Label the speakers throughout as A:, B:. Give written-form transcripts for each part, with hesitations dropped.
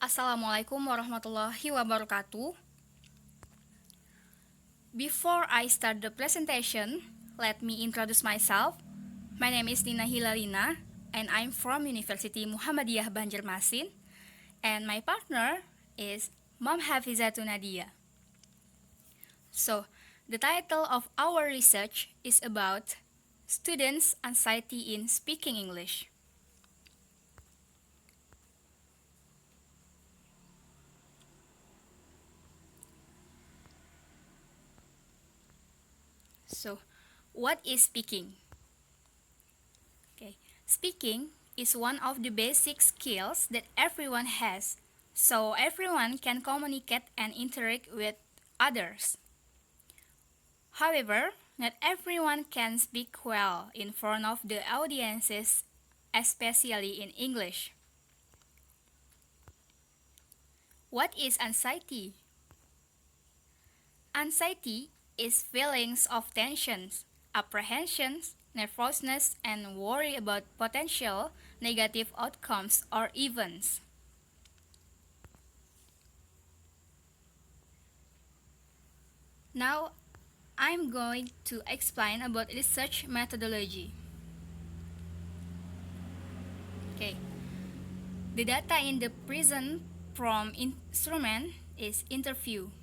A: Assalamualaikum warahmatullahi wabarakatuh. Before I start the presentation, let me introduce myself. My name is Nina Hilalina, and I'm from University Muhammadiyah Banjarmasin, and my partner is Mom Hafizatun Nadia. So, the title of our research is about students' anxiety in speaking English. So, what is speaking? Okay, speaking is one of the basic skills that everyone has, so everyone can communicate and interact with others. However, not everyone can speak well in front of the audiences, especially in English. What is anxiety? Anxiety is feelings of tensions, apprehensions, nervousness, and worry about potential negative outcomes or events. Now, I'm going to explain about research methodology. Okay. The data in the present from instrument is interview.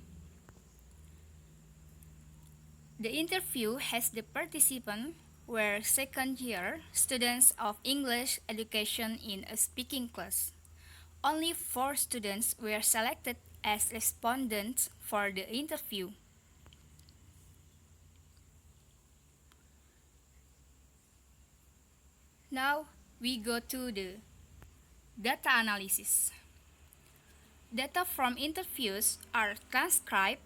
A: The interview has the participant were second-year students of English education in a speaking class. Only 4 students were selected as respondents for the interview. Now we go to the data analysis. Data from interviews are transcribed,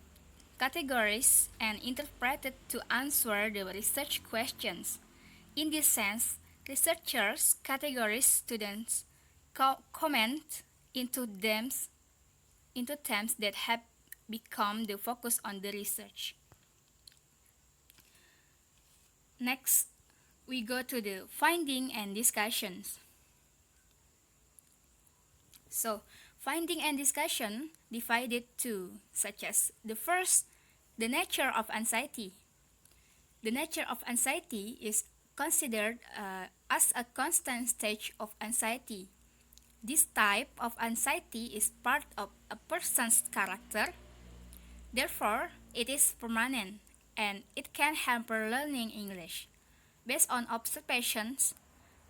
A: categorized, and interpreted to answer the research questions. In this sense, researchers categorize students' comment into themes that have become the focus on the research. Next, we go to the finding and discussions. So, finding and discussion divided to such as the first, the nature of anxiety. The nature of anxiety is considered as a constant stage of anxiety. This type of anxiety is part of a person's character. Therefore, it is permanent and it can hamper learning English. Based on observations,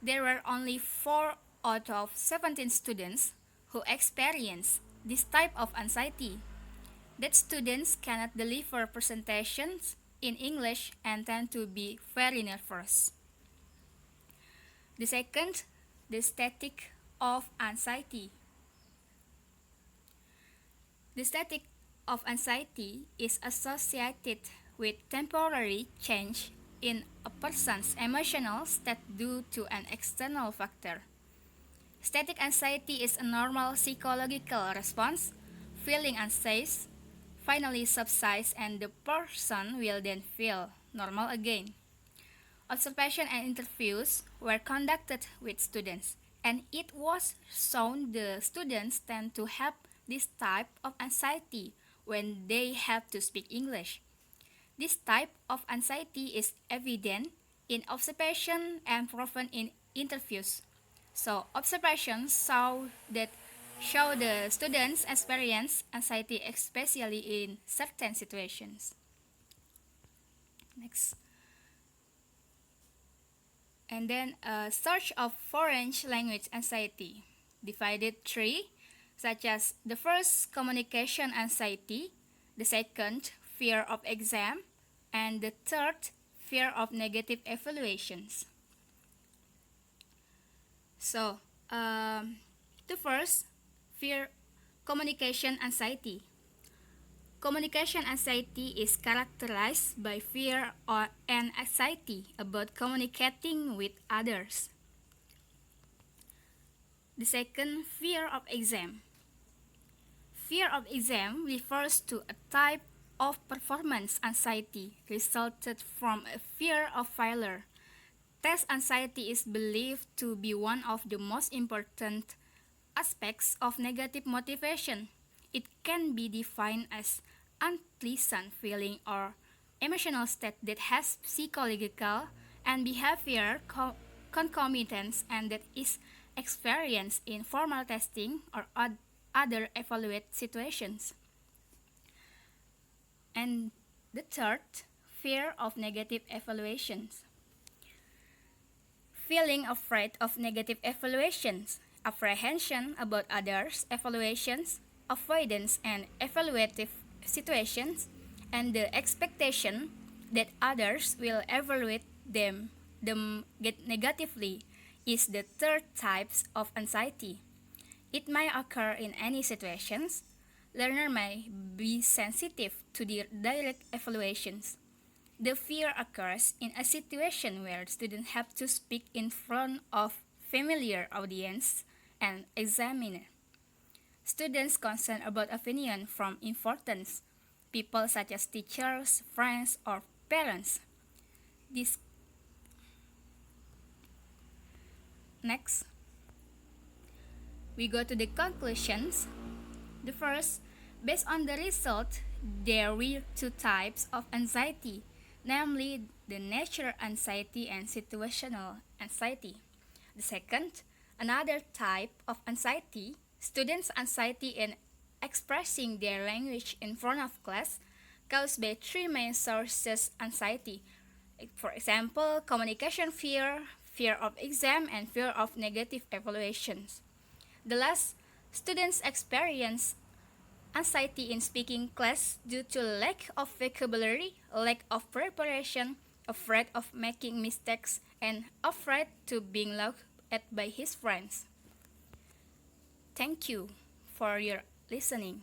A: there were only 4 out of 17 students who experienced this type of anxiety. That students cannot deliver presentations in English and tend to be very nervous. The second, the static of anxiety. The static of anxiety is associated with temporary change in a person's emotional state due to an external factor. Static anxiety is a normal psychological response. Feeling anxious finally subsides and the person will then feel normal again. Observation and interviews were conducted with students, and it was shown the students tend to have this type of anxiety when they have to speak English. This type of anxiety is evident in observation and proven in interviews. So, observations show the students experience anxiety especially in certain situations. Next. And then a search of foreign language anxiety, divided 3, such as the first, communication anxiety, the second, fear of exam, and the third, fear of negative evaluations. So, the first, communication anxiety. Communication anxiety is characterized by fear and anxiety about communicating with others. The second, fear of exam. Fear of exam refers to a type of performance anxiety resulted from a fear of failure. Test anxiety is believed to be one of the most important aspects of negative motivation. It can be defined as unpleasant feeling or emotional state that has psychological and behavioral concomitants and that is experienced in formal testing or other evaluate situations. And the third, fear of negative evaluations. Feeling afraid of negative evaluations, apprehension about others' evaluations, avoidance and evaluative situations, and the expectation that others will evaluate them negatively is the third types of anxiety. It may occur in any situations. Learner may be sensitive to the direct evaluations. The fear occurs in a situation where students have to speak in front of familiar audience and examiner. Students concerned about opinion from important people such as teachers, friends, or parents. Next, we go to the conclusions. The first, based on the result, there were two types of anxiety, namely the nature anxiety and situational anxiety. The second, another type of anxiety, students' anxiety in expressing their language in front of class, caused by three main sources anxiety. For example, communication fear, fear of exam, and fear of negative evaluations. The last, students experience anxiety in speaking class due to lack of vocabulary, lack of preparation, afraid of making mistakes, and afraid to being laughed at by his friends. Thank you for your listening.